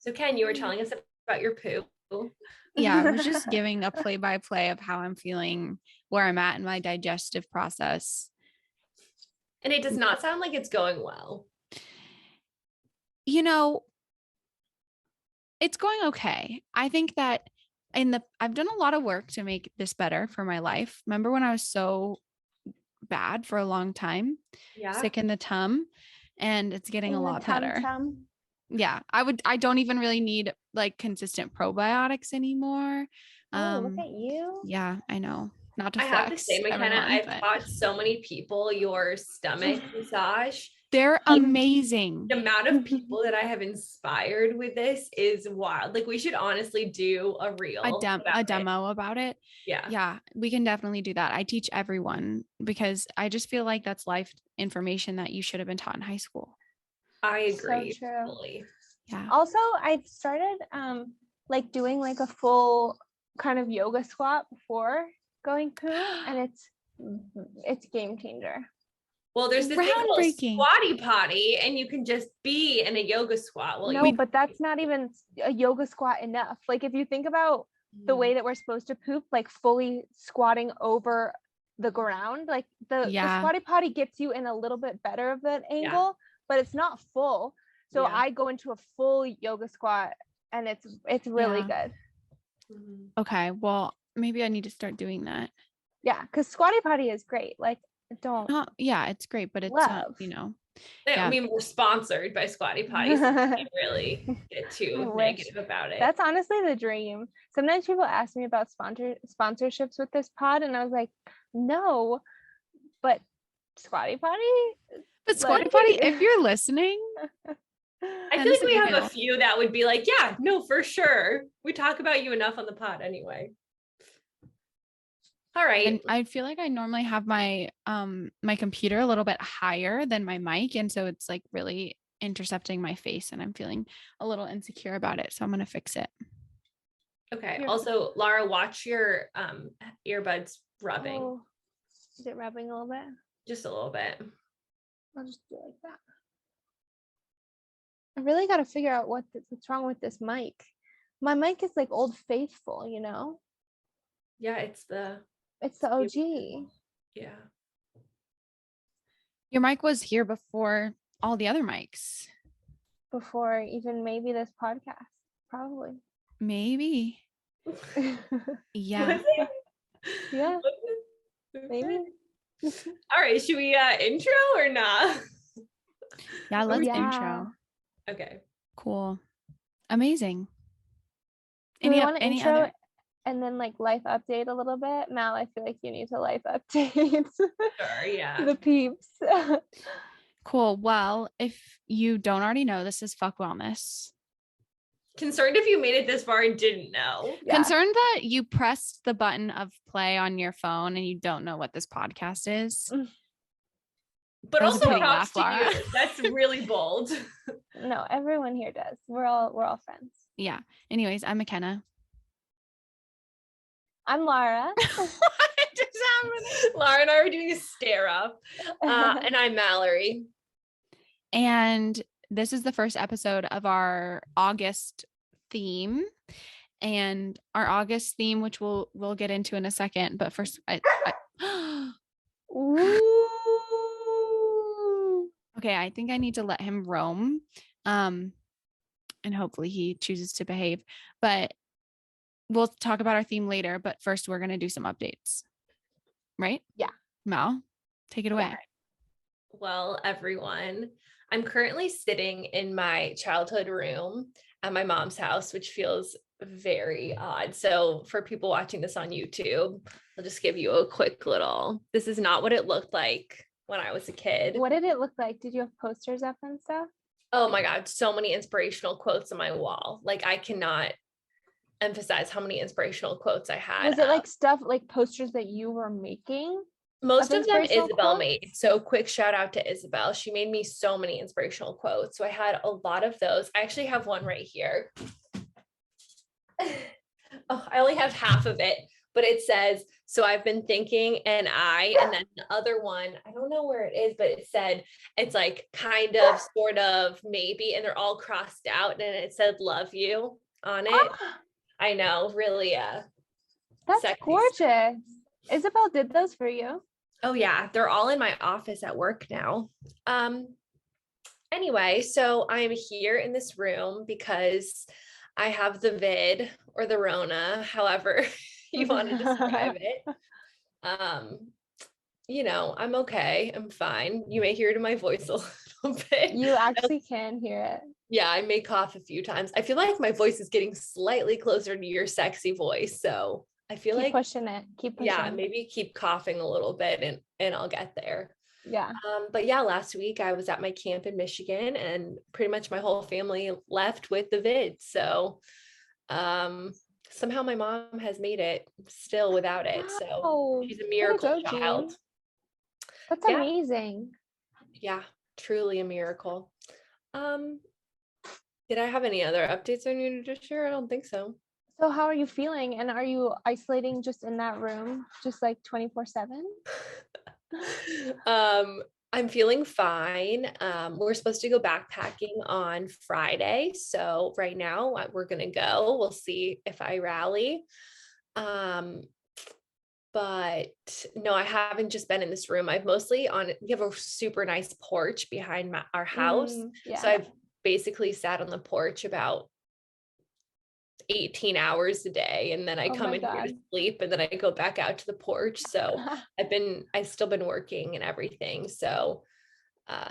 So Ken, you were telling us about your poo. Yeah, I was just giving a play-by-play of how I'm feeling, where I'm at in my digestive process. And it does not sound like it's going well. You know, it's going okay. I think that I've done a lot of work to make this better for my life. Remember when I was so bad for a long time? Yeah. Sick in the tum, and it's getting a lot better. Tum. Yeah, I don't even really need like consistent probiotics anymore. Look at you. Yeah, I know. Not to I have to flex, say, Makena, everyone, I've but taught so many people your stomach massage. they're amazing. The amount of people that I have inspired with this is wild. Like, we should honestly do a demo about it. Yeah, we can definitely do that. I teach everyone because I just feel like that's life information that you should have been taught in high school. I agree. So true. Totally. Yeah. Also, I've started like doing like a full kind of yoga squat before going poo, and it's game changer. Well, there's this thing called squatty potty, and you can just be in a yoga squat. Well, no, but that's not even a yoga squat enough. Like, if you think about the way that we're supposed to poop, like fully squatting over the ground, like the squatty potty gets you in a little bit better of an angle, but it's not full. So I go into a full yoga squat, and it's really good. Okay, well, maybe I need to start doing that. Yeah, because squatty potty is great. Like, it's great, but it's not, I mean, we're sponsored by Squatty Potty, so we can't really get too negative about it. That's honestly the dream. Sometimes people ask me about sponsorships with this pod, and I was like, no, but Squatty Potty. But Squatty Potty, if you're listening, I feel like we have a few that would be like, yeah, no, for sure. We talk about you enough on the pod anyway. All right. And I feel like I normally have my my computer a little bit higher than my mic, and so it's like really intercepting my face, and I'm feeling a little insecure about it. So I'm gonna fix it. Okay. Also, Lara, watch your earbuds rubbing. Oh, is it rubbing a little bit? Just a little bit. I'll just do it like that. I really got to figure out what's wrong with this mic. My mic is like Old Faithful, you know? Yeah, it's the OG. Yeah. Your mic was here before all the other mics. Before even maybe this podcast, probably. Maybe. Yeah. Yeah. Maybe. All right, should we intro or not? Yeah, let's intro. Okay. Cool. Amazing. Any other? And then like life update a little bit. Mal, I feel like you need to life update. Sure, yeah. The peeps. Cool. Well, if you don't already know, this is Fuck Wellness. Concerned if you made it this far and didn't know. Yeah. Concerned that you pressed the button of play on your phone and you don't know what this podcast is. But also props to you. That's really bold. No, everyone here does. We're all friends. Yeah. Anyways, I'm Makena. I'm Lara. Lara and I were doing a stare up. And I'm Mallory. And this is the first episode of our August theme. And our August theme, which we'll get into in a second. But first, okay, I think I need to let him roam. And hopefully he chooses to behave. But we'll talk about our theme later. But first, we're going to do some updates. Right? Yeah. Mal, take it away. Yeah. Well, everyone, I'm currently sitting in my childhood room at my mom's house, which feels very odd. So for people watching this on YouTube, I'll just give you a quick this is not what it looked like when I was a kid. What did it look like? Did you have posters up and stuff? Oh my God, so many inspirational quotes on my wall. Like, I cannot emphasize how many inspirational quotes I had. Was it like stuff like posters that you were making? Most of them Isabel made. So quick shout out to Isabel. She made me so many inspirational quotes. So I had a lot of those. I actually have one right here. Oh, I only have half of it, but it says, so I've been thinking, and then the other one, I don't know where it is, but it said, it's like kind of, sort of, maybe, and they're all crossed out, and it said love you on it. I know, really that's sexy gorgeous stuff. Isabel did those for you. Oh yeah, they're all in my office at work now. Anyway, so I'm here in this room because I have the vid or the Rona, however you want to describe it. I'm okay. I'm fine. You may hear it in my voice a little bit. You actually can hear it. Yeah, I may cough a few times. I feel like my voice is getting slightly closer to your sexy voice. So I feel keep like pushing it. Keep pushing. Yeah, maybe keep coughing a little bit and I'll get there. Yeah. But yeah, last week I was at my camp in Michigan and pretty much my whole family left with the vid. So somehow my mom has made it still without it. So she's a miracle child. Jean. That's amazing. Yeah, truly a miracle. Did I have any other updates I needed to share? I don't think so. So how are you feeling? And are you isolating just in that room, just like 24/7? I'm feeling fine. We're supposed to go backpacking on Friday. So right now we're going to go. We'll see if I rally. But no, I haven't just been in this room. I've mostly we have a super nice porch behind our house. So I've basically sat on the porch about 18 hours a day, and then I come in here to sleep, and then I go back out to the porch. So I've still been working and everything. So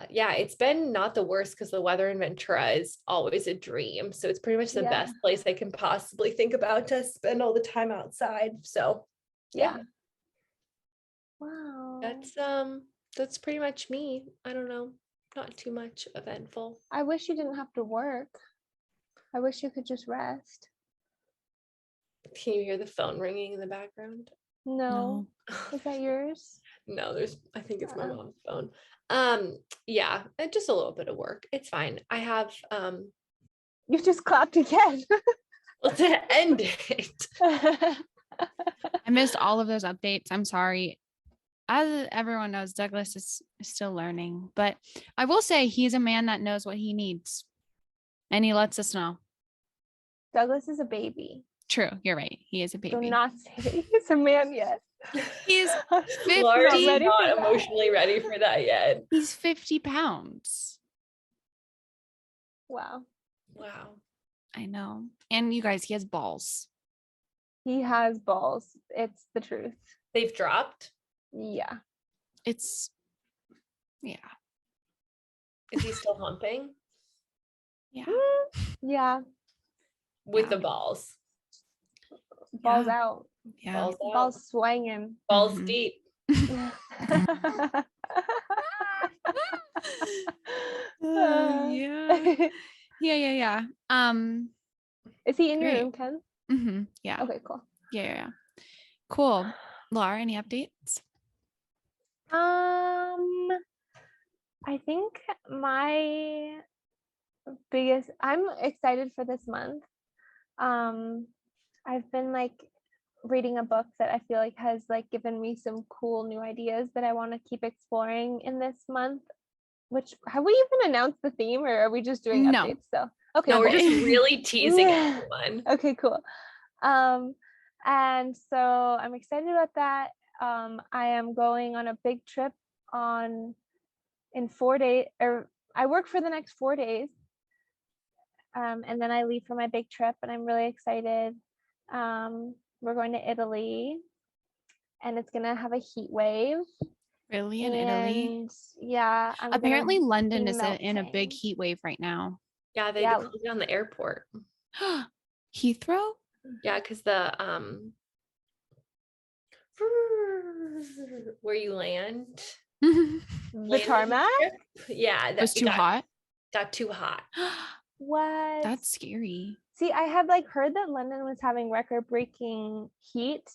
yeah, it's been not the worst because the weather in Ventura is always a dream. So it's pretty much the best place I can possibly think about to spend all the time outside. So yeah. Wow. That's pretty much me. I don't know. Not too much eventful. I wish you didn't have to work. I wish you could just rest. Can you hear the phone ringing in the background? No. Is that yours? No, I think it's my mom's phone. Yeah, just a little bit of work. It's fine. I have You just clapped again. Well, to end it. I missed all of those updates. I'm sorry. As everyone knows, Douglas is still learning, but I will say he's a man that knows what he needs and he lets us know. Douglas is a baby. True. You're right. He is a baby. Do not say he's a man yet. He's 50. Lara's not emotionally ready for that yet. He's 50 pounds. Wow. I know. And you guys, he has balls. He has balls. It's the truth. They've dropped? Yeah. Yeah. Is he still humping? Yeah. Yeah. With the balls. Balls out. Yeah. Balls swinging. Balls deep. Yeah. Is he in your room, Ken? Mm-hmm. Yeah. Okay, cool. Yeah. Cool. Lara, any updates? I think my I'm excited for this month. I've been like reading a book that I feel like has like given me some cool new ideas that I want to keep exploring in this month. Which, have we even announced the theme, or are we just doing updates still? Okay. No, we're just really teasing everyone. Okay, cool. And so I'm excited about that. I am going on a big trip in 4 days, or I work for the next 4 days. And then I leave for my big trip, and I'm really excited. We're going to Italy, and it's gonna have a heat wave. Really, in Italy? Yeah. Apparently London is in a big heat wave right now. Yeah, they closed down the airport. Heathrow? Yeah, because the where you land. The tarmac? Yeah. It was too hot? Got too hot. What? That's scary. See, I had like heard that London was having record-breaking heat.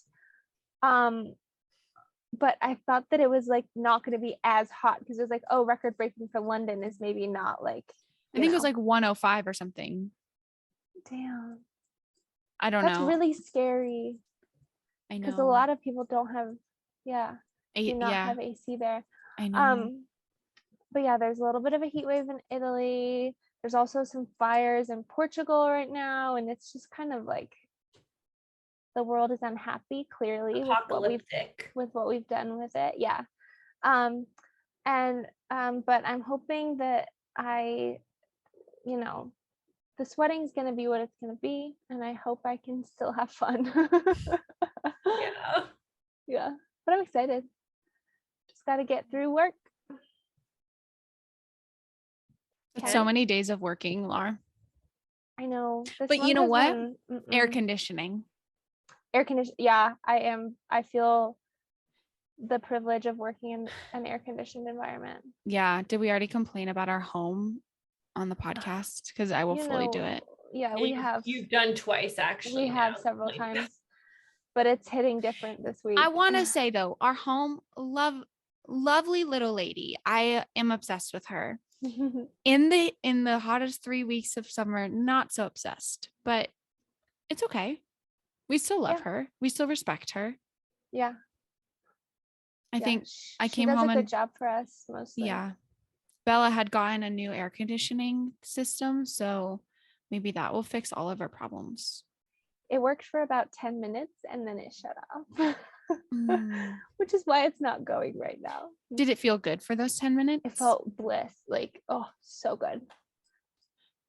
But I thought that it was like not going to be as hot because it was like, oh, record-breaking for London is maybe not like. I think it was like 105 or something. Damn. I don't know. That's really scary. I know. Because a lot of people don't have, do not have AC there. I know. But yeah, there's a little bit of a heat wave in Italy. There's also some fires in Portugal right now, and it's just kind of like the world is unhappy, clearly, Apocalyptic. with what we've done with it. Yeah. But I'm hoping that this wedding's gonna be what it's gonna be, and I hope I can still have fun. Yeah. Yeah. But I'm excited. Just gotta get through work. It's so many days of working, Lara. I know. But you know what? Air conditioning. Yeah, I feel the privilege of working in an air conditioned environment. Yeah. Did we already complain about our home on the podcast? Because I will fully do it. Yeah, we have. You've done twice, actually. We have several times, but it's hitting different this week. I want to say though, our home, lovely little lady. I am obsessed with her. In the hottest 3 weeks of summer, not so obsessed, but it's okay. We still love her. We still respect her. Yeah. I think I came home and a good job for us mostly. Yeah. Bella had gotten a new air conditioning system, so maybe that will fix all of our problems. It worked for about 10 minutes and then it shut off. Which is why it's not going right now. Did it feel good for those 10 minutes? It felt bliss, like, oh, so good.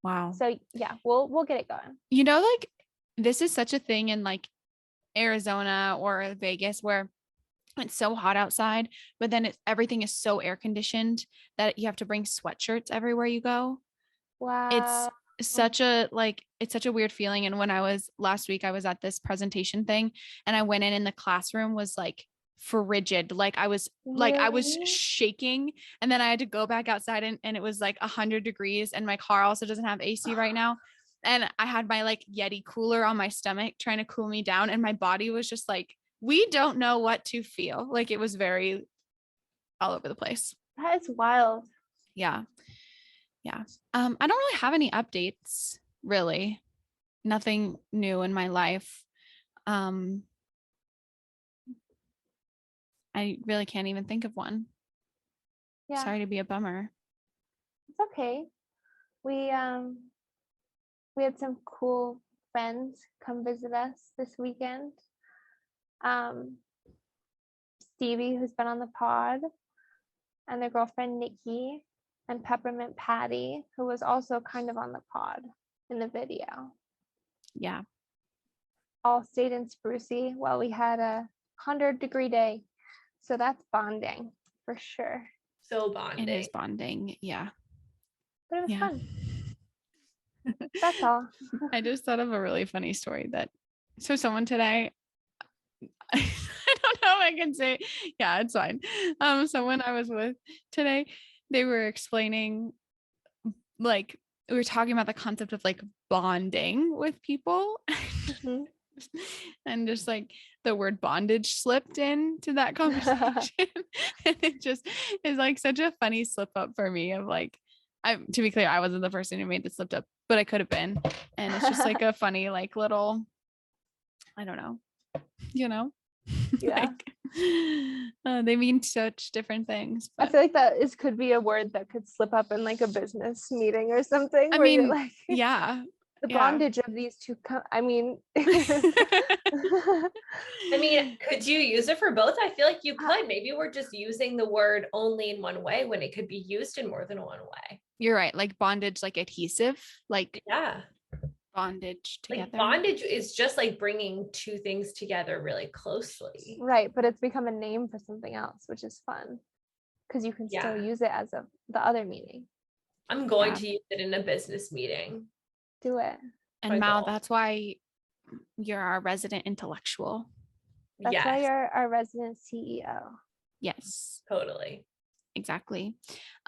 Wow. So yeah, we'll get it going. You know, like this is such a thing in like Arizona or Vegas where it's so hot outside, but then everything is so air conditioned that you have to bring sweatshirts everywhere you go. Wow. It's such a weird feeling. And when last week, I was at this presentation thing and I went in and the classroom was like frigid. Like I was shaking, and then I had to go back outside and it was like 100 degrees and my car also doesn't have AC right now. And I had my like Yeti cooler on my stomach trying to cool me down. And my body was just like, we don't know what to feel. Like it was very all over the place. That is wild. Yeah. Yeah. I don't really have any updates, really. Nothing new in my life. I really can't even think of one. Yeah. Sorry to be a bummer. It's okay. We had some cool friends come visit us this weekend. Stevie, who's been on the pod, and their girlfriend Nikki, and Peppermint Patty, who was also kind of on the pod in the video. Yeah. All stayed in Sprucey while we had a 100-degree day. So that's bonding for sure. So bonding. It is bonding. Yeah. But it was fun. That's all. I just thought of a really funny story so someone today, I don't know if I can say, yeah, it's fine. Someone I was with today, they were explaining, like, we were talking about the concept of like bonding with people. Mm-hmm. And just like the word bondage slipped into that conversation. And it just is like such a funny slip up for me of like, to be clear, I wasn't the person who made the slip up, but I could have been. And it's just like a funny, like little, I don't know, Yeah. Like, they mean such different things. But I feel like that could be a word that could slip up in like a business meeting or something. I mean, like, yeah. The bondage of these two. I mean, could you use it for both? I feel like you could. Maybe we're just using the word only in one way when it could be used in more than one way. You're right. Like bondage, like adhesive, like bondage together. Like bondage is just like bringing two things together really closely. Right. But it's become a name for something else, which is fun because you can still use it as the other meaning. I'm going to use it in a business meeting. Do it. And Mal, that's why you're our resident intellectual. That's why you're our resident CEO. Yes. Totally. Exactly.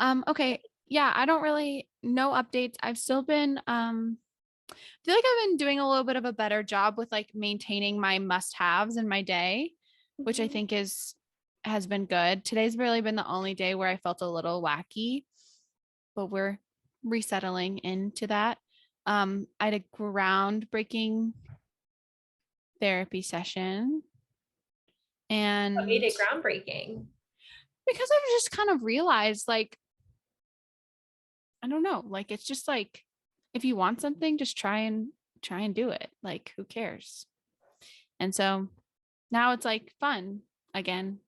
Okay. Yeah, I don't really no updates. I've still been I feel like I've been doing a little bit of a better job with like maintaining my must-haves in my day, which I think has been good. Today's really been the only day where I felt a little wacky, but we're resettling into that. I had a groundbreaking therapy session And what made it groundbreaking? Because I've just kind of realized, like, I don't know, like, it's just like, if you want something, just try and do it. Like, who cares? And so now it's like fun again.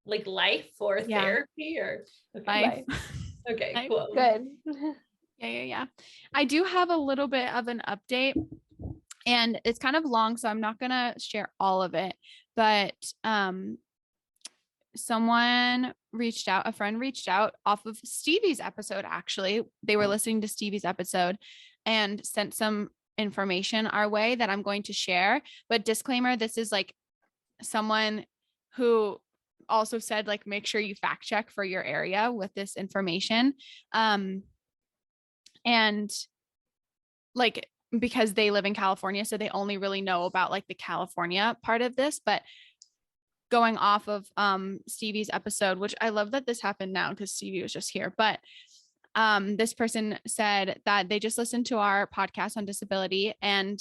Like life or therapy or life. Okay, life. cool. Good. Yeah. I do have a little bit of an update, and it's kind of long, so I'm not going to share all of it, but a friend reached out off of Stevie's episode. Actually, they were listening to Stevie's episode and sent some information our way that I'm going to share. But disclaimer, this is like someone who also said, like, make sure you fact check for your area with this information. And like, because they live in California, so they only really know about like the California part of this. But going off of Stevie's episode, which I love that this happened now because Stevie was just here, but this person said that they just listened to our podcast on disability, and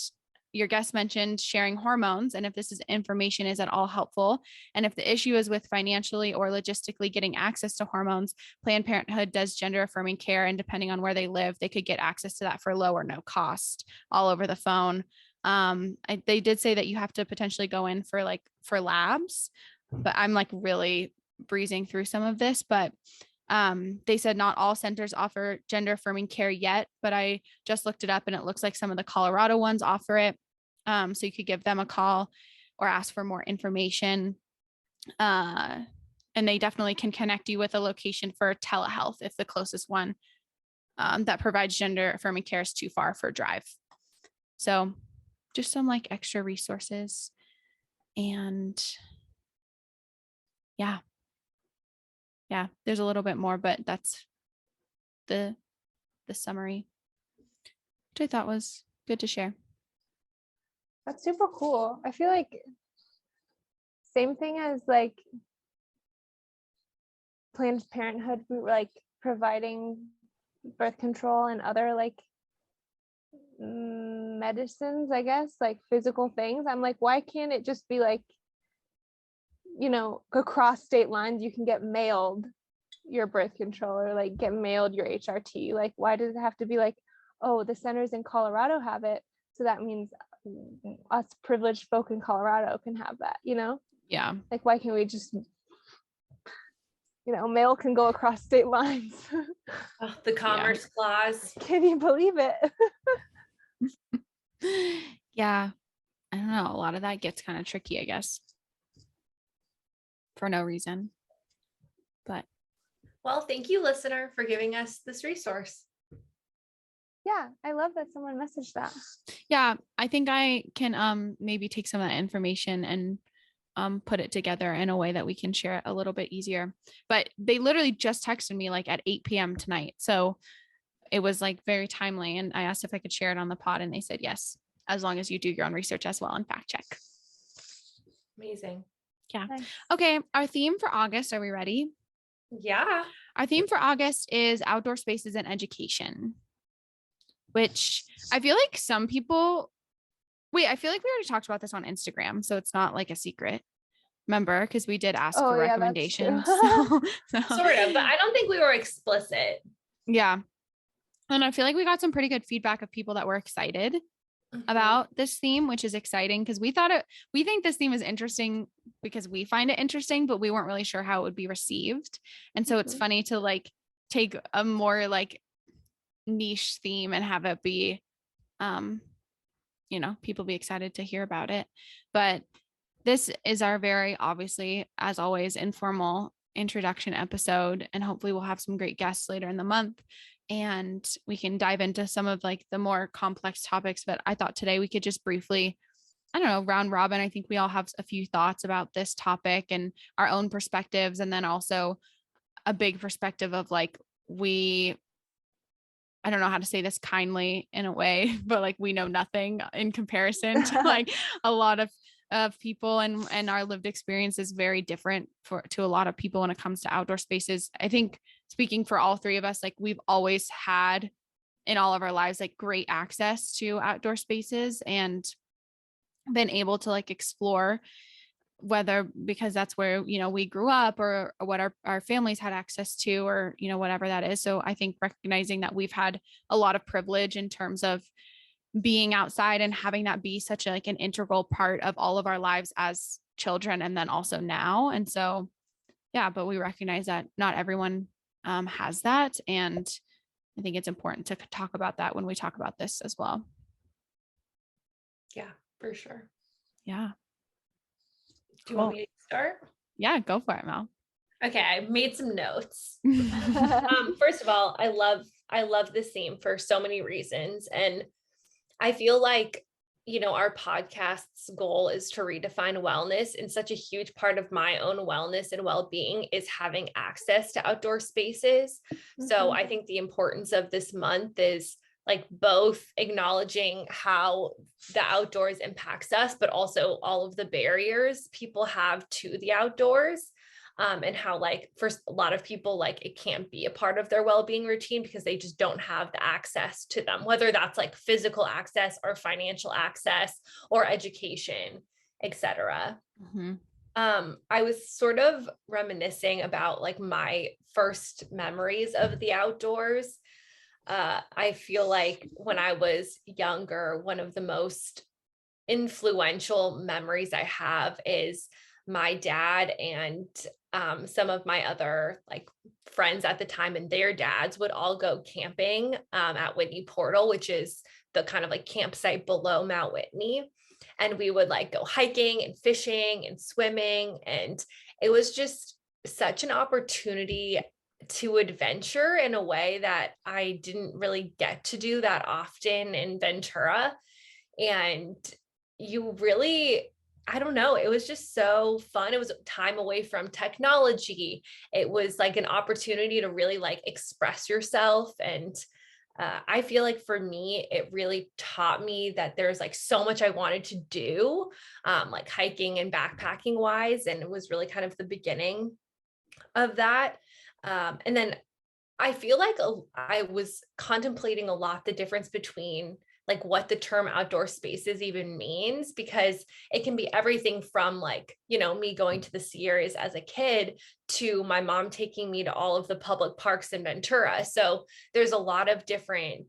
your guest mentioned sharing hormones, and if this information is at all helpful, and if the issue is with financially or logistically getting access to hormones, Planned Parenthood does gender affirming care, and depending on where they live, they could get access to that for low or no cost all over the phone. They did say that you have to potentially go in for labs, but I'm like really breezing through some of this, but they said not all centers offer gender affirming care yet, but I just looked it up and it looks like some of the Colorado ones offer it. So you could give them a call or ask for more information. And they definitely can connect you with a location for telehealth if the closest one that provides gender affirming care is too far for a drive. So just some like extra resources. And yeah, there's a little bit more, but that's the summary, which I thought was good to share. That's super cool. I feel like same thing as like Planned Parenthood, like providing birth control and other like medicines, I guess, like physical things. I'm like, why can't it just be like, you know, across state lines you can get mailed your birth control or like get mailed your HRT? Like, why does it have to be like, oh, the centers in Colorado have it, so that means us privileged folk in Colorado can have that, you know? Yeah. Like, why can't we just, you know, mail can go across state lines? Oh, the Commerce Clause. Can you believe it? Yeah. I don't know. A lot of that gets kind of tricky, I guess, for no reason. But well, thank you, listener, for giving us this resource. Yeah, I love that someone messaged that. Yeah, I think I can maybe take some of that information and put it together in a way that we can share it a little bit easier. But they literally just texted me like at 8 p.m. tonight. So it was like very timely. And I asked if I could share it on the pod, and they said yes, as long as you do your own research as well and fact check. Amazing. Yeah. Nice. Okay. Our theme for August, are we ready? Yeah. Our theme for August is outdoor spaces and education, which I feel like some people, I feel like we already talked about this on Instagram, so it's not like a secret. Remember, because we did ask for recommendations. So, sort of, but I don't think we were explicit. Yeah. And I feel like we got some pretty good feedback of people that were excited about this theme, which is exciting because we think this theme is interesting because we find it interesting, but we weren't really sure how it would be received. And so it's funny to like take a more like niche theme and have it be, you know, people be excited to hear about it. But this is our very, obviously, as always, informal introduction episode. And hopefully we'll have some great guests later in the month and we can dive into some of like the more complex topics. But I thought today we could just briefly, I don't know, round robin. I think we all have a few thoughts about this topic and our own perspectives. And then also a big perspective of like, I don't know how to say this kindly in a way, but like we know nothing in comparison to like a lot of people, and our lived experience is very different to a lot of people when it comes to outdoor spaces. I think speaking for all three of us, like we've always had in all of our lives, like great access to outdoor spaces and been able to like explore whether because that's where, we grew up or what our families had access to, or, whatever that is. So I think recognizing that we've had a lot of privilege in terms of being outside and having that be such an integral part of all of our lives as children. And then also now. And so, yeah, but we recognize that not everyone has that. And I think it's important to talk about that when we talk about this as well. Yeah, for sure. Yeah. Do you want me to start? Yeah, go for it, Mel. Okay, I made some notes. First of all, I love this theme for so many reasons. And I feel like, our podcast's goal is to redefine wellness, and such a huge part of my own wellness and well-being is having access to outdoor spaces. Mm-hmm. So I think the importance of this month is like both acknowledging how the outdoors impacts us, but also all of the barriers people have to the outdoors. And how for a lot of people, it can't be a part of their well-being routine because they just don't have the access to them, whether that's physical access or financial access or education, etc. Mm-hmm. I was sort of reminiscing about my first memories of the outdoors. I feel like when I was younger, one of the most influential memories I have is my dad and some of my other friends at the time and their dads would all go camping at Whitney Portal, which is the kind of campsite below Mount Whitney. And we would go hiking and fishing and swimming. And it was just such an opportunity to adventure in a way that I didn't really get to do that often in Ventura. And you really, I don't know, it was just so fun. It was time away from technology. It was an opportunity to really express yourself. And I feel like for me, it really taught me that there's so much I wanted to do, hiking and backpacking wise. And it was really kind of the beginning of that. And then I feel like I was contemplating a lot the difference between what the term outdoor spaces even means, because it can be everything from me going to the Sierras as a kid to my mom taking me to all of the public parks in Ventura. So there's a lot of different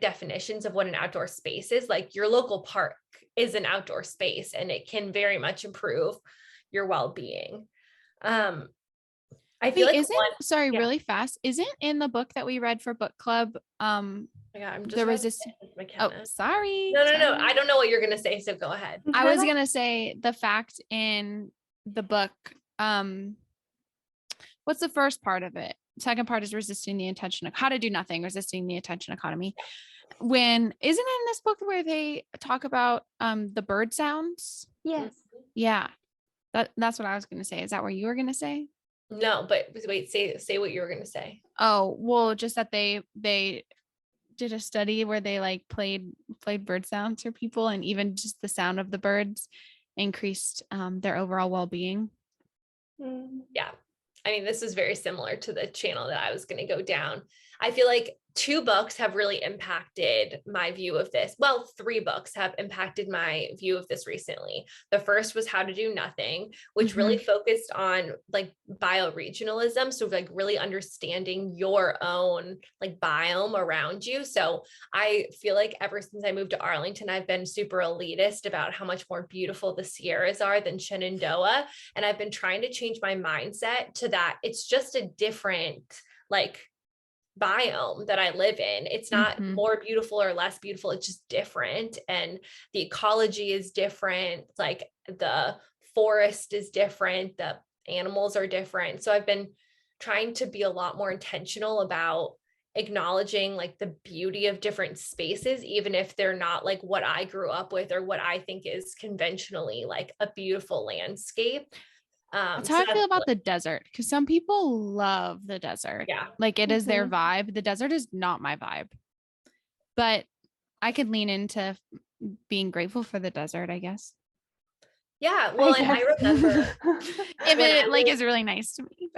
definitions of what an outdoor space is. Your local park is an outdoor space, and it can very much improve your well-being. I feel really fast. Isn't in the book that we read for book club, yeah, I'm just the resistance. Oh, sorry. No. I don't know what you're gonna say, so go ahead. I was gonna say the fact in the book. What's the first part of it? Second part is resisting the attention. How to do nothing, resisting the attention economy. When isn't it in this book where they talk about the bird sounds? Yes. Yeah. That's what I was gonna say. Is that what you were gonna say? No, but wait, say what you were gonna say. Oh, well, just that they did a study where they played bird sounds for people, and even just the sound of the birds increased their overall well-being. Yeah. I mean, this is very similar to the channel that I was going to go down. I feel like 2 books have really impacted my view of this. Well, 3 books have impacted my view of this recently. The first was How to Do Nothing, which really focused on bioregionalism. So really understanding your own biome around you. So I feel like ever since I moved to Arlington, I've been super elitist about how much more beautiful the Sierras are than Shenandoah. And I've been trying to change my mindset to that. It's just a different biome that I live in. It's not more beautiful or less beautiful. It's just different. And the ecology is different. The forest is different. The animals are different. So I've been trying to be a lot more intentional about acknowledging the beauty of different spaces, even if they're not what I grew up with or what I think is conventionally a beautiful landscape. That's how I feel about the desert, because some people love the desert. Yeah. It is their vibe. The desert is not my vibe, but I could lean into being grateful for the desert, I guess. Yeah. Well, and I remember if it is really nice to me.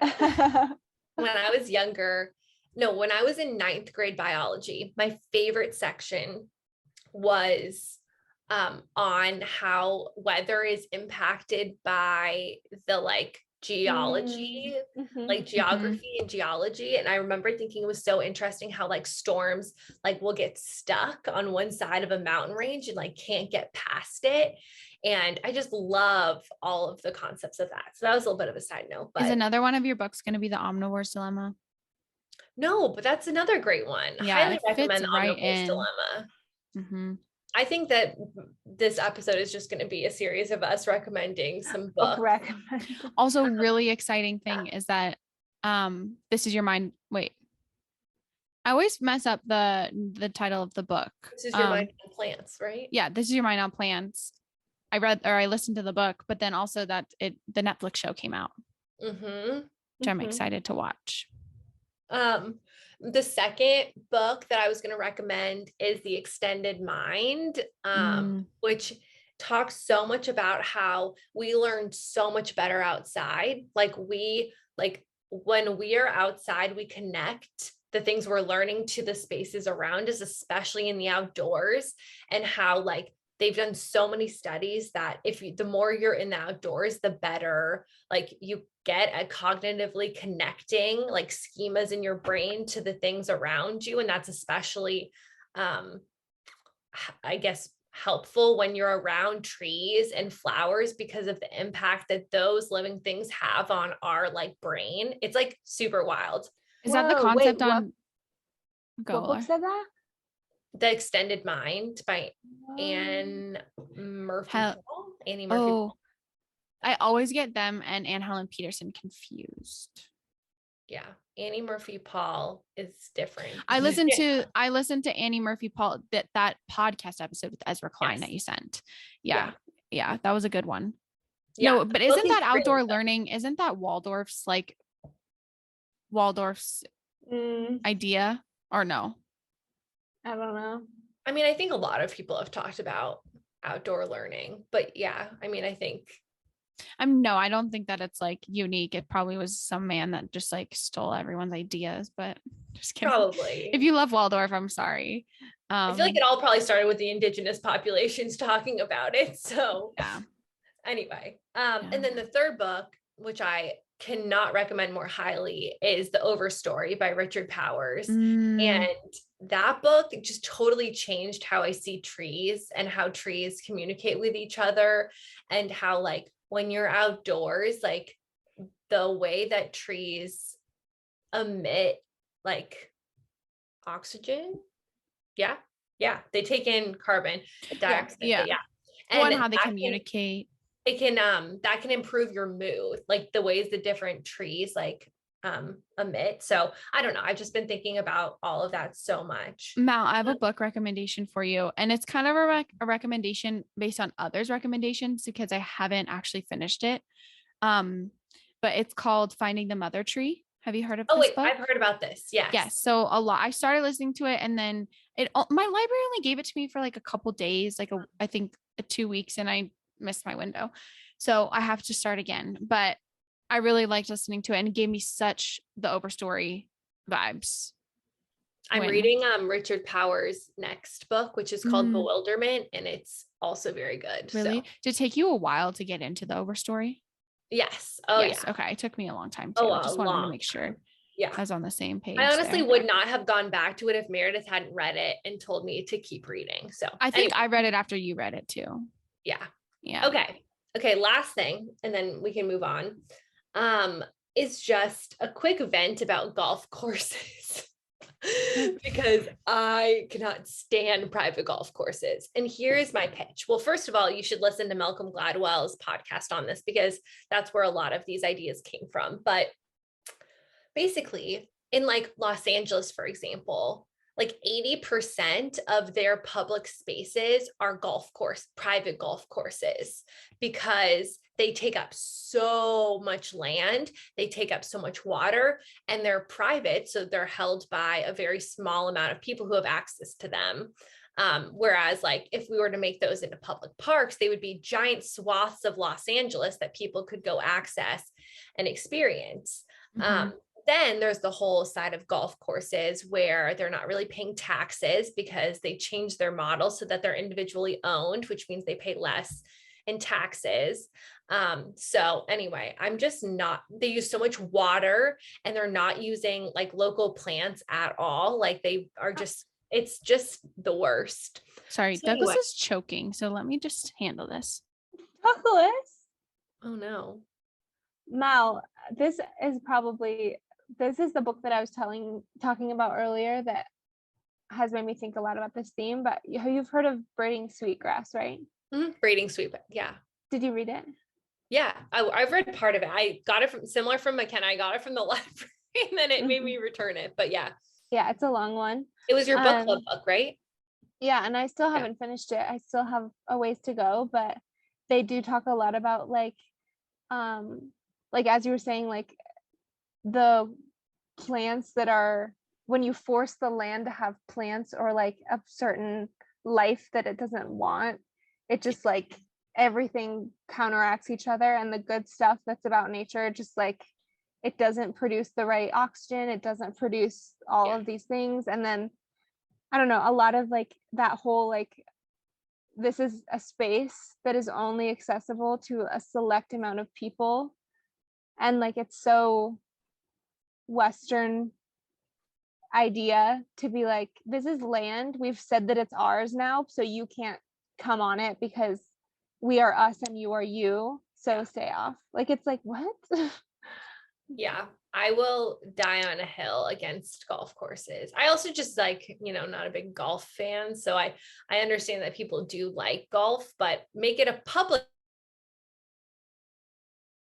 When I was younger, when I was in 9th grade biology, my favorite section was on how weather is impacted by the like geology, like geography and geology. And I remember thinking it was so interesting how like storms like will get stuck on one side of a mountain range and like can't get past it. And I just love all of the concepts of that. So that was a little bit of a side note. But is another one of your books going to be the Omnivores Dilemma? No, but that's another great one. Yeah, Highly recommend the right Omnivores Dilemma. Mm-hmm. I think that this episode is just going to be a series of us recommending some books. Also, really exciting thing is that this is your mind. Wait, I always mess up the title of the book. This is your mind on plants, right? Yeah, this is your mind on plants. I listened to the book, but then also the Netflix show came out, which I'm excited to watch. The second book that I was going to recommend is The Extended Mind, which talks so much about how we learn so much better outside. Like when we are outside, we connect the things we're learning to the spaces around us, especially in the outdoors, and how like they've done so many studies that the more you're in the outdoors, the better like you get at cognitively connecting like schemas in your brain to the things around you. And that's especially, I guess, helpful when you're around trees and flowers because of the impact that those living things have on our like brain. It's like super wild. Is that the concept on? What book said that? The Extended Mind by Annie Murphy Paul. I always get them and Anne Helen Peterson confused. Yeah, Annie Murphy Paul is different. I listened to Annie Murphy Paul that podcast episode with Ezra Klein that you sent. Yeah, that was a good one. Yeah, no, but isn't that outdoor learning? Isn't that Waldorf's idea or no? I don't know. I mean, I think a lot of people have talked about outdoor learning, but yeah, I mean, I don't think that it's like unique. It probably was some man that just like stole everyone's ideas, but just kidding. Probably. If you love Waldorf, I'm sorry. I feel like it all probably started with the indigenous populations talking about it. So yeah. Anyway, and then the third book, which I cannot recommend more highly, is The Overstory by Richard Powers. And that book just totally changed how I see trees and how trees communicate with each other, and how like when you're outdoors, like the way that trees emit like oxygen. Yeah. They take in carbon dioxide. Yeah. And how they communicate. It can that can improve your mood, like the ways the different trees like emit. So I don't know, I've just been thinking about all of that so much. Mal, I have a book recommendation for you, and it's kind of a recommendation based on others' recommendations because I haven't actually finished it. But it's called Finding the Mother Tree. Have you heard of this book? I've heard about this. Yes. So I started listening to it, and then my library only gave it to me for like a couple days, I think 2 weeks, and I missed my window. So I have to start again, but I really liked listening to it, and it gave me such the Overstory vibes. I'm reading Richard Powers' next book, which is called Bewilderment, and it's also very good. Really? So. Did it take you a while to get into the Overstory? Yes. Yes. Yeah. Okay. It took me a long time too. I just wanted to make sure I was on the same page. I honestly would not have gone back to it if Meredith hadn't read it and told me to keep reading. So I think I read it after you read it too. Yeah. Yeah. Okay. Last thing, and then we can move on. Is just a quick vent about golf courses because I cannot stand private golf courses. And here is my pitch. Well, first of all, you should listen to Malcolm Gladwell's podcast on this because that's where a lot of these ideas came from. But basically, in like Los Angeles, for example, like 80% of their public spaces are private golf courses, because they take up so much land, they take up so much water, and they're private. So they're held by a very small amount of people who have access to them. Whereas like if we were to make those into public parks, they would be giant swaths of Los Angeles that people could go access and experience. then there's the whole side of golf courses where they're not really paying taxes because they changed their model so that they're individually owned, which means they pay less in taxes. So anyway, they use so much water and they're not using like local plants at all. Like they are it's just the worst. Sorry, so Douglas is choking. So let me just handle this. Douglas. Oh no. Mal, this is the book that I was talking about earlier that has made me think a lot about this theme, but you've heard of braiding sweetgrass, right? Mm-hmm. Braiding sweetgrass. Yeah. Did you read it? Yeah, I've read part of it. I got it similar from Makena. I got it from the library and then it made me return it. But yeah. Yeah, it's a long one. It was your book club book, right? Yeah, and I still haven't finished it. I still have a ways to go, but they do talk a lot about like as you were saying, like the plants that are, when you force the land to have plants or like a certain life that it doesn't want, it just like everything counteracts each other, and the good stuff that's about nature just like it doesn't produce the right oxygen, it doesn't produce all of these things. And then I don't know, a lot of like that whole like this is a space that is only accessible to a select amount of people, and like it's so Western idea to be like, this is land, we've said that it's ours now, so you can't come on it because we are us and you are you, so stay off. Like it's like, what? Yeah, I will die on a hill against golf courses. I also just like, not a big golf fan, so I understand that people do like golf, but make it a public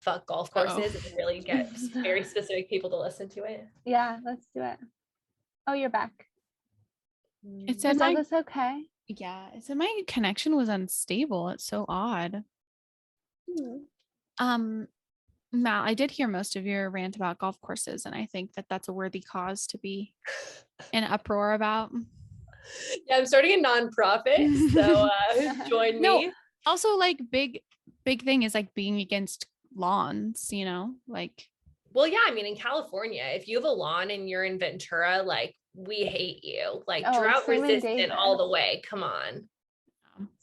fuck golf courses and really get very specific people to listen to it. Yeah, let's do it. Oh, you're back. It said Douglas okay? Yeah, it said my connection was unstable. It's so odd. Mal, I did hear most of your rant about golf courses, and I think that that's a worthy cause to be in uproar about. Yeah, I'm starting a nonprofit, so join me. No, also like big thing is like being against lawns, like. Well, yeah, I mean, in California, if you have a lawn and you're in Ventura, like we hate you, like drought resistant all the way. Come on.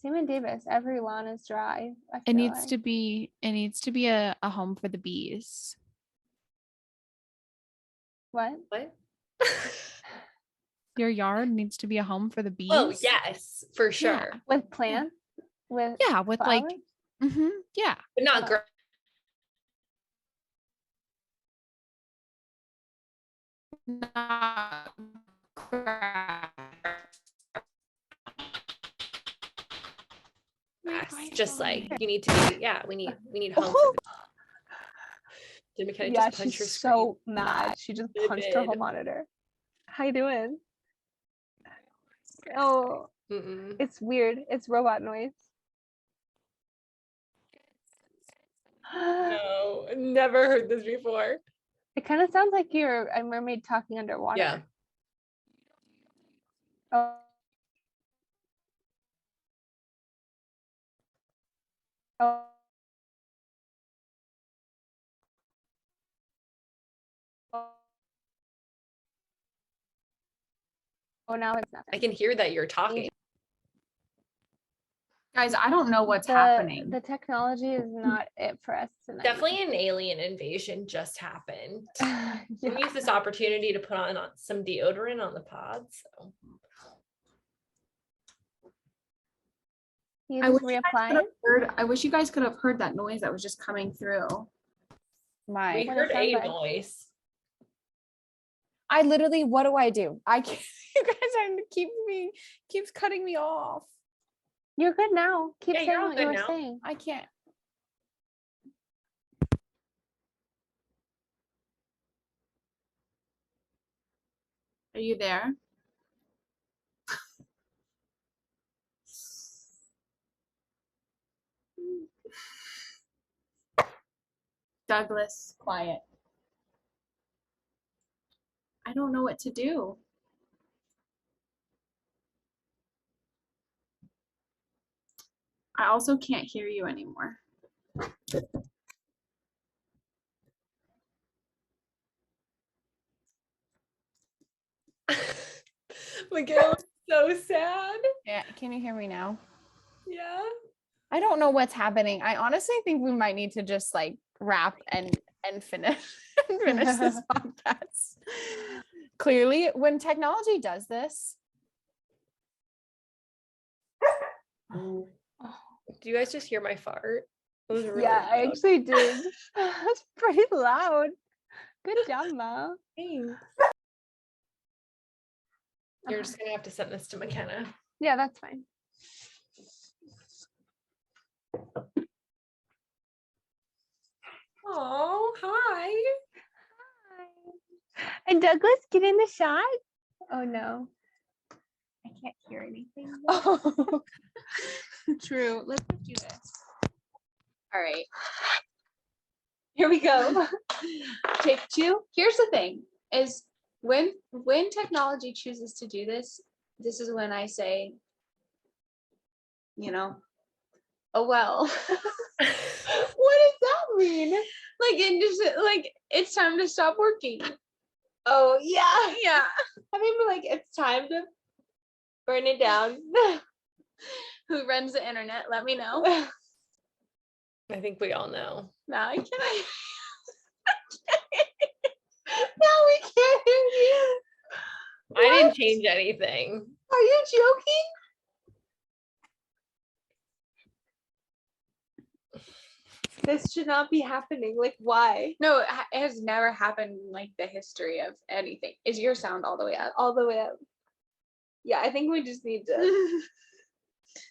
Same in Davis. Every lawn is dry. It needs to be a home for the bees. What? Your yard needs to be a home for the bees. Oh, yes, for sure. Yeah. With plants? With with flowers? Like yeah. But not not just like you need to be, we need home for Did Makena just punch she's so mad. She just punched her whole monitor. How you doing? Oh, It's weird. It's robot noise. No, never heard this before. It kind of sounds like you're a mermaid talking underwater. Yeah. Oh. Oh, now it's nothing. I can hear that you're talking. Guys, I don't know what's happening. The technology is not it for us tonight. Definitely an alien invasion just happened. We use this opportunity to put on some deodorant on the pod. So you just reapply. I wish you guys could have heard that noise that was just coming through. We heard a noise. I literally, what do? I can't, you guys keeps cutting me off. You're good now. Keep saying what you were saying. I can't. Are you there? Douglas, quiet. I don't know what to do. I also can't hear you anymore. Makena looks so sad. Yeah, can you hear me now? Yeah. I don't know what's happening. I honestly think we might need to just like wrap and finish this podcast. Clearly, when technology does this. Do you guys just hear my fart? It was really Yeah, I loud. actually did. That's pretty loud. Good job, Mel. Thanks. You're just gonna have to send this to Makena. Yeah, that's fine. Oh, hi. Hi. And Douglas, get in the shot. Oh no. I can't hear anything. Oh, true. Let's do this. All right. Here we go. Take 2. Here's the thing is when technology chooses to do this, this is when I say, oh well. What does that mean? Like it's time to stop working. Oh yeah. Yeah. I mean, like it's time to burn it down. Who runs the internet? Let me know. I think we all know. No, I can't. No, we can't hear you. I didn't change anything. Are you joking? This should not be happening. Like, why? No, it has never happened in like the history of anything. Is your sound all the way up? All the way up. Yeah, I think we just need to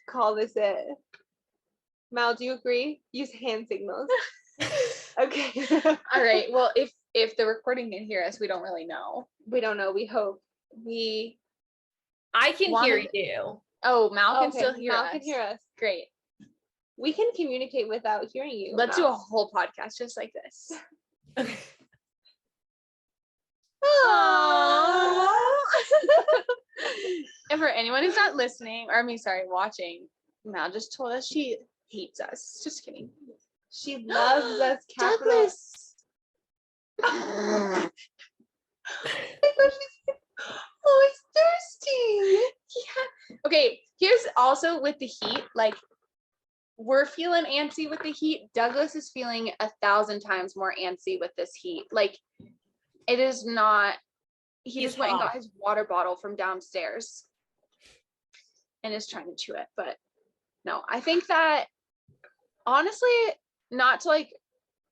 call this it. Mal, do you agree? Use hand signals. Okay. All right. Well, if the recording can hear us, we don't really know. We don't know. We hope. I can hear you. Oh, Mal can Okay, still hear Mal us. can hear us. Great. We can communicate without hearing you. Let's do a whole podcast just like this. Aww. And for anyone who's not listening, or watching, Mal just told us she hates us. Just kidding. She loves us, capital. Douglas. Oh, it's thirsty. Yeah. Okay, here's also with the heat, like we're feeling antsy with the heat. Douglas is feeling 1,000 times more antsy with this heat. Like it is not, he just went and got his water bottle from downstairs and is trying to chew it. But no, I think that honestly, not to like,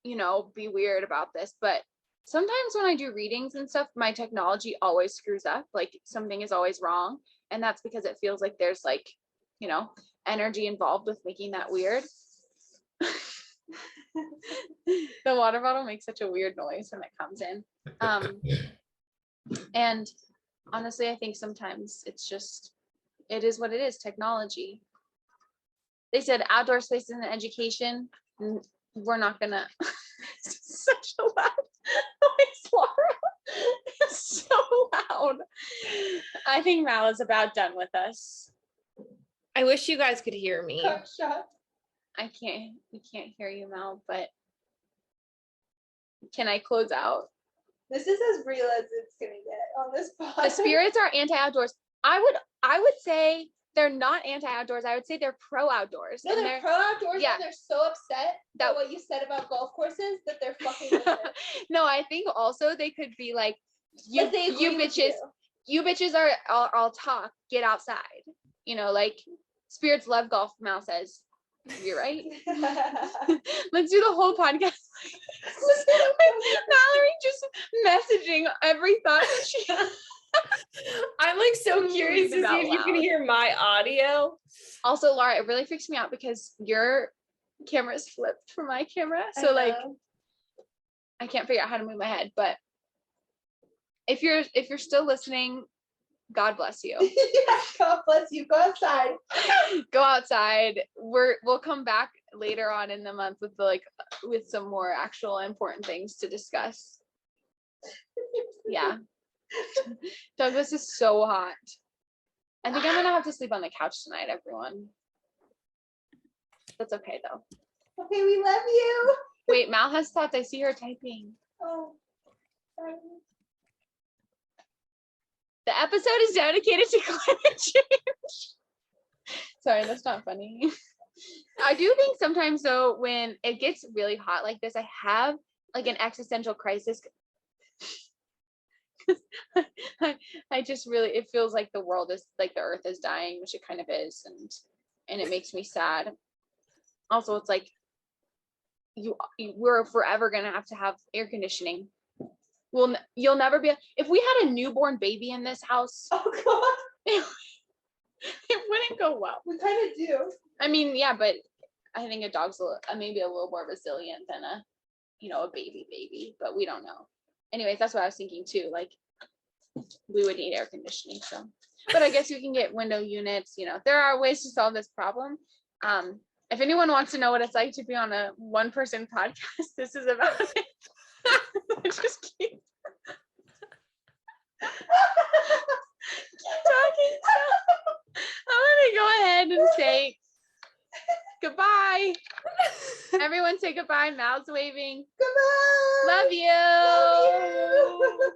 be weird about this, but sometimes when I do readings and stuff, my technology always screws up. Like something is always wrong. And that's because it feels like there's like, energy involved with making that weird. The water bottle makes such a weird noise when it comes in. And honestly, I think sometimes it's just, it is what it is, technology. They said outdoor spaces and education. We're not gonna. Such a loud noise, Lara. It's so loud. I think Mal is about done with us. I wish you guys could hear me. Shut. We can't hear you, Mal, but can I close out? This is as real as it's gonna get on this podcast. The spirits are anti-outdoors. I would say they're not anti-outdoors. I would say they're pro-outdoors. No, they're pro-outdoors. Yeah. And they're so upset that what you said about golf courses that they're fucking with it. No, I think also they could be like, you bitches, you bitches are all talk. Get outside. Like spirits love golf. Mal says, you're right. Let's do the whole podcast. Mallory just messaging every thought that she has. I'm like so curious to see if you can hear my audio. Also, Lara, it really freaks me out because your camera is flipped from my camera. So like I can't figure out how to move my head. But if you're still listening, God bless you. Yeah, God bless you. Go outside. Go outside. We'll come back later on in the month with some more actual important things to discuss. Yeah. Douglas is so hot. I think I'm gonna have to sleep on the couch tonight, everyone. That's okay though. Okay, we love you. Wait, Mal has thoughts. I see her typing. Oh, sorry. The episode is dedicated to climate change. Sorry, that's not funny. I do think sometimes though, when it gets really hot like this, I have like an existential crisis. I just really, it feels like the world is like the earth is dying, which it kind of is, and it makes me sad. Also, it's like we're forever gonna have to have air conditioning. You'll never be. If we had a newborn baby in this house, oh god, it wouldn't go well. We kind of do. I mean, yeah, but I think a dog's maybe a little more resilient than a baby, but we don't know. Anyways, that's what I was thinking too. Like, we would need air conditioning. So, but I guess you can get window units. There are ways to solve this problem. If anyone wants to know what it's like to be on a one-person podcast, this is about it. Just keep talking. I'm gonna go ahead and say goodbye. Everyone say goodbye. Mouths waving. Goodbye. Love you. Love you.